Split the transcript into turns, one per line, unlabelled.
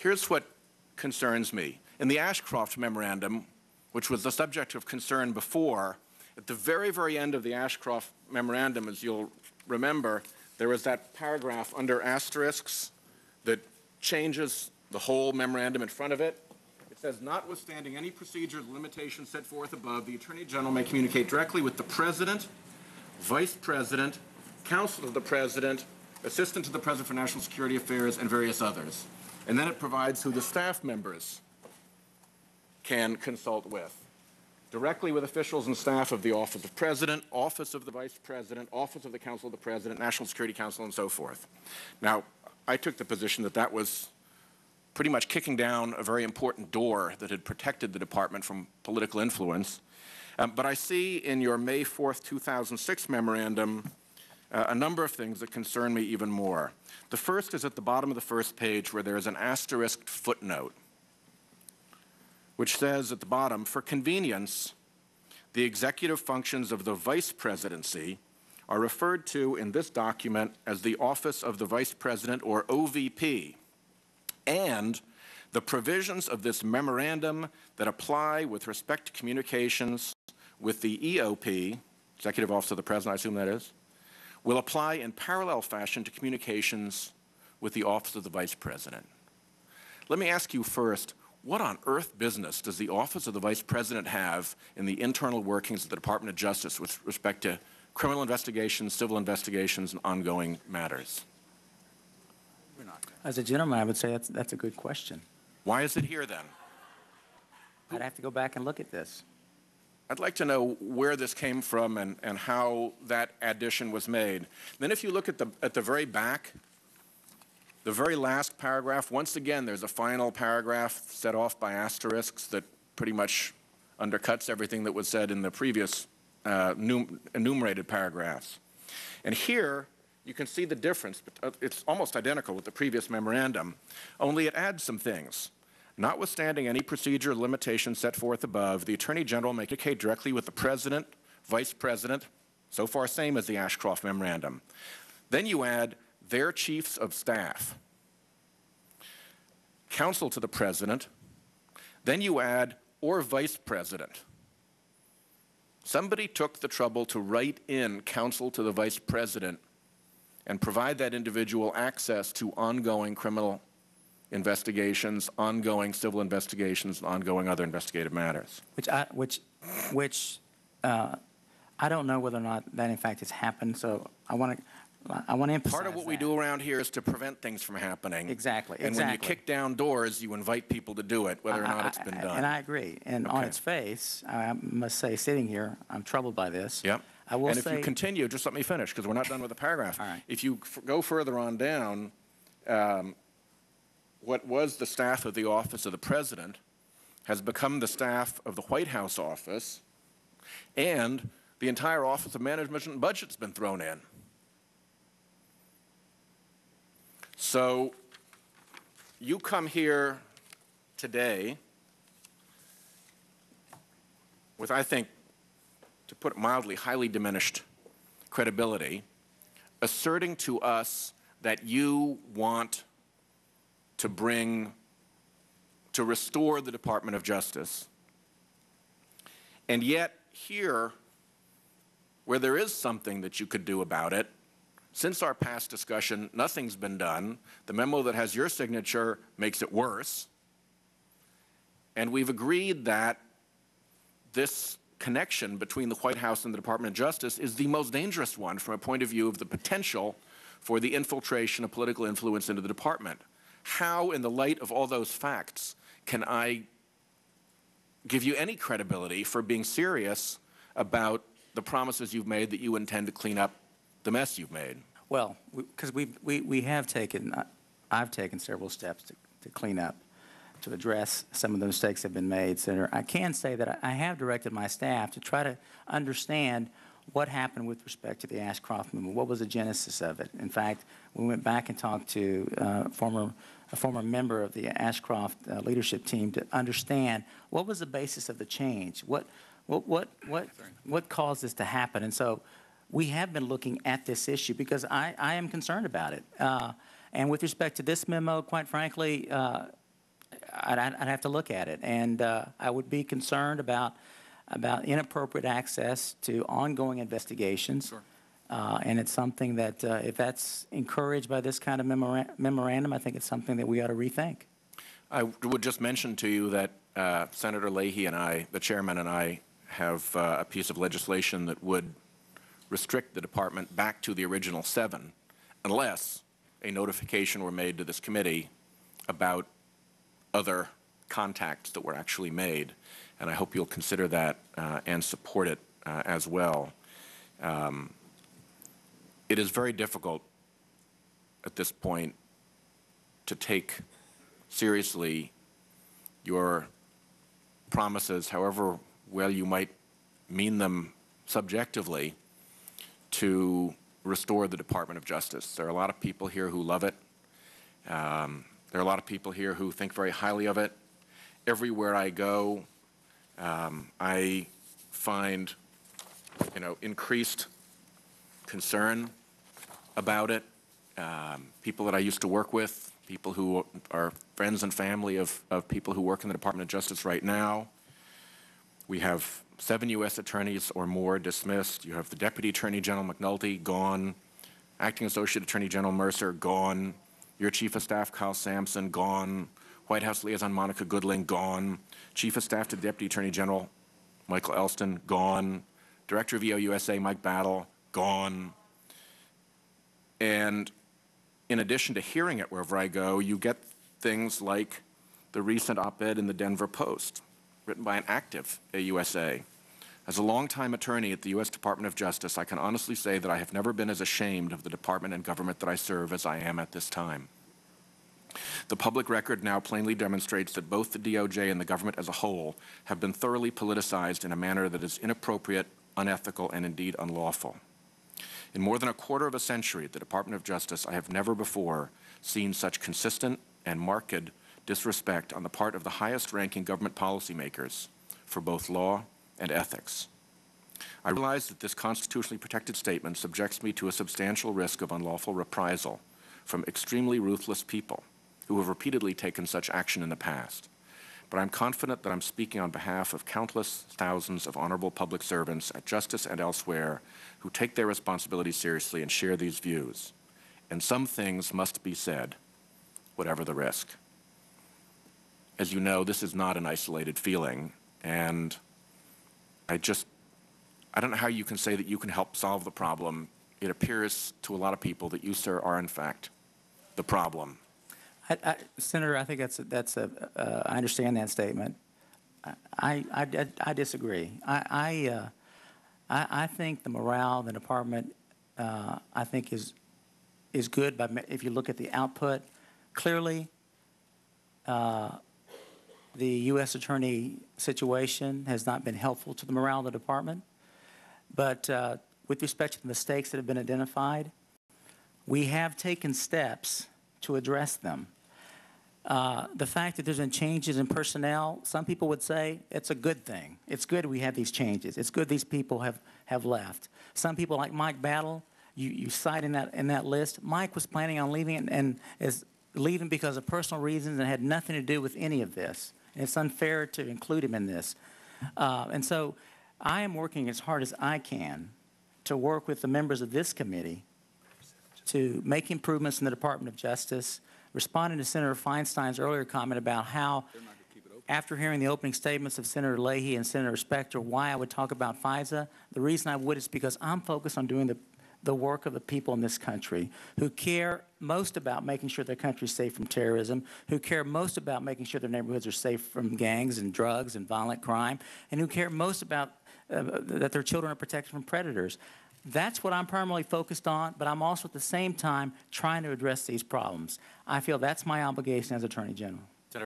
Here's what concerns me. In the Ashcroft memorandum, which was the subject of concern before, at the very, very end of the Ashcroft memorandum, as you'll remember, there was that paragraph under asterisks that changes the whole memorandum in front of it. It says, notwithstanding any procedure or limitations set forth above, the Attorney General may communicate directly with the President, Vice President, Counsel to the President, Assistant to the President for National Security Affairs, and various others. And then it provides who the staff members can consult with. Directly with officials and staff of the Office of President, Office of the Vice President, Office of the Counsel of the President, National Security Council, and so forth. Now, I took the position that that was pretty much kicking down a very important door that had protected the department from political influence. But I see in your May 4th, 2006 memorandum a number of things that concern me even more. The first is at the bottom of the first page where there is an asterisked footnote, which says at the bottom, for convenience, the executive functions of the Vice Presidency are referred to in this document as the Office of the Vice President, or OVP, and the provisions of this memorandum that apply with respect to communications with the EOP, Executive Office of the President, I assume that is, will apply in parallel fashion to communications with the Office of the Vice President. Let me ask you first, what on earth business does the Office of the Vice President have in the internal workings of the Department of Justice with respect to criminal investigations, civil investigations, and ongoing matters?
As a gentleman, I would say that's a good question.
Why is it here then?
I'd have to go back and look at this.
I'd like to know where this came from and how that addition was made. Then if you look at the very back, the very last paragraph, once again, there's a final paragraph set off by asterisks that pretty much undercuts everything that was said in the previous enumerated paragraphs. And here, you can see the difference. It's almost identical with the previous memorandum, only it adds some things. Notwithstanding any procedure or limitation set forth above, the Attorney General may communicate directly with the President, Vice President, so far same as the Ashcroft memorandum. Then you add their chiefs of staff, counsel to the President, then you add or Vice President. Somebody took the trouble to write in counsel to the Vice President and provide that individual access to ongoing criminal investigations, ongoing civil investigations, and ongoing other investigative matters.
Which I don't know whether or not that in fact has happened. So I want to emphasize
part of what we do around here is to prevent things from happening.
Exactly.
And when you kick down doors, you invite people to do it, whether or not it's been done.
And I agree. And on its face, I must say, sitting here, I'm troubled by this.
Yep.
I will
and
say,
if you continue, just let me finish, because we're not done with the paragraph.
All right.
If you go further on down, what was the staff of the Office of the President has become the staff of the White House office, and the entire Office of Management and Budget's been thrown in. So you come here today with, I think, to put it mildly, highly diminished credibility, asserting to us that you want to restore the Department of Justice. And yet here, where there is something that you could do about it, since our past discussion, nothing's been done. The memo that has your signature makes it worse. And we've agreed that this connection between the White House and the Department of Justice is the most dangerous one from a point of view of the potential for the infiltration of political influence into the department. How, in the light of all those facts, can I give you any credibility for being serious about the promises you've made that you intend to clean up the mess you've made?
Well, because I've taken several steps to clean up, to address some of the mistakes that have been made, Senator. I can say that I have directed my staff to try to understand what happened with respect to the Ashcroft memo. What was the genesis of it? In fact, we went back and talked to a former member of the Ashcroft leadership team to understand what was the basis of the change. What caused this to happen? And so we have been looking at this issue because I am concerned about it. And with respect to this memo, quite frankly, I'd have to look at it. And I would be concerned about inappropriate access to ongoing investigations.
Sure.
And it's something that, if that's encouraged by this kind of memorandum, I think it's something that we ought to rethink.
I would just mention to you that Senator Leahy and I, the chairman and I, have a piece of legislation that would restrict the department back to the original 7 unless a notification were made to this committee about other contacts that were actually made. And I hope you'll consider that and support it as well. It is very difficult at this point to take seriously your promises, however well you might mean them subjectively, to restore the Department of Justice. There are a lot of people here who love it. There are a lot of people here who think very highly of it. Everywhere I go, I find, increased concern about it. People that I used to work with, people who are friends and family of people who work in the Department of Justice right now. We have 7 U.S. attorneys or more dismissed. You have the Deputy Attorney General McNulty gone, Acting Associate Attorney General Mercer gone, your Chief of Staff Kyle Sampson gone, White House Liaison Monica Goodling gone, Chief of Staff to the Deputy Attorney General Michael Elston gone, Director of EOUSA Mike Battle gone. And in addition to hearing it wherever I go, you get things like the recent op-ed in the Denver Post, written by an active AUSA. As a longtime attorney at the U.S. Department of Justice, I can honestly say that I have never been as ashamed of the department and government that I serve as I am at this time. The public record now plainly demonstrates that both the DOJ and the government as a whole have been thoroughly politicized in a manner that is inappropriate, unethical, and indeed unlawful. In more than a quarter of a century at the Department of Justice, I have never before seen such consistent and marked disrespect on the part of the highest-ranking government policymakers for both law and ethics. I realize that this constitutionally protected statement subjects me to a substantial risk of unlawful reprisal from extremely ruthless people who have repeatedly taken such action in the past. But I'm confident that I'm speaking on behalf of countless thousands of honorable public servants at Justice and elsewhere who take their responsibilities seriously and share these views. And some things must be said, whatever the risk. As you know, this is not an isolated feeling, and I don't know how you can say that you can help solve the problem. It appears to a lot of people that you, sir, are in fact the problem.
Senator, I think I understand that statement. I disagree. I think the morale of the department, I think is good. If you look at the output, clearly, the U.S. Attorney situation has not been helpful to the morale of the department. But with respect to the mistakes that have been identified, we have taken steps to address them. The fact that there's been changes in personnel, some people would say it's a good thing. It's good we have these changes. It's good these people have left. Some people like Mike Battle, you cite in that list. Mike was planning on leaving and is leaving because of personal reasons and had nothing to do with any of this. And it's unfair to include him in this. And so I am working as hard as I can to work with the members of this committee to make improvements in the Department of Justice, responding to Senator Feinstein's earlier comment about how, after hearing the opening statements of Senator Leahy and Senator Specter, why I would talk about FISA. The reason I would is because I'm focused on doing the work of the people in this country who care most about making sure their country is safe from terrorism, who care most about making sure their neighborhoods are safe from gangs and drugs and violent crime, and who care most about that their children are protected from predators. That's what I'm primarily focused on, but I'm also at the same time trying to address these problems. I feel that's my obligation as Attorney General.